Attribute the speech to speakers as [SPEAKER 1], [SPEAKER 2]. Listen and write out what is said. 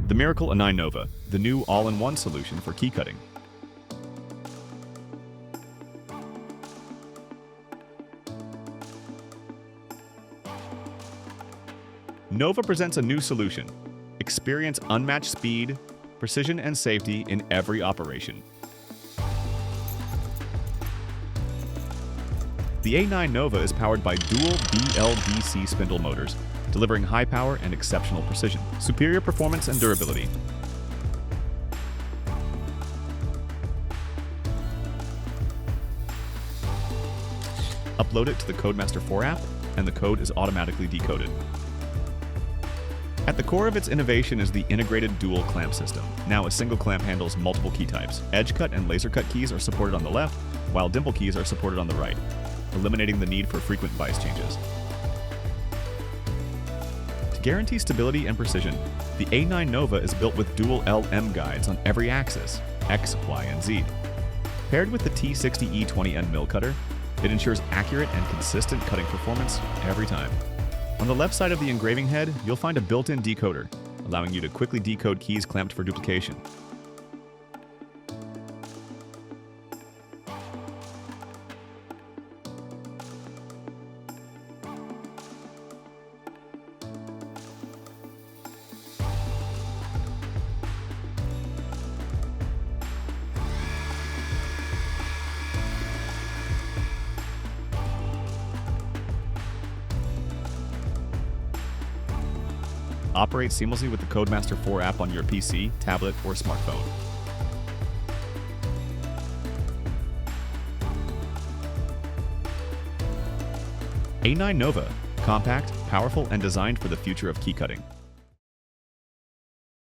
[SPEAKER 1] The Miracle A9 Nova, the new all-in-one solution for key cutting. Nova presents a new solution. Experience unmatched speed, precision, and safety in every operation. The A9 Nova is powered by dual BLDC spindle motors, delivering high power and exceptional precision, superior performance and durability. Upload it to the Codemaster 4 app, and the code is automatically decoded. At the core of its innovation is the integrated dual clamp system. Now a single clamp handles multiple key types. Edge cut and laser cut keys are supported on the left, while dimple keys are supported on the right, eliminating the need for frequent vice changes. To guarantee stability and precision, the A9 Nova is built with dual LM guides on every axis, X, Y, and Z. Paired with the T60E20N mill cutter, it ensures accurate and consistent cutting performance every time. On the left side of the engraving head, you'll find a built-in decoder, allowing you to quickly decode keys clamped for duplication. Operate seamlessly with the Codemaster 4 app on your PC, tablet, or smartphone. A9 Nova, compact, powerful, and designed for the future of key cutting.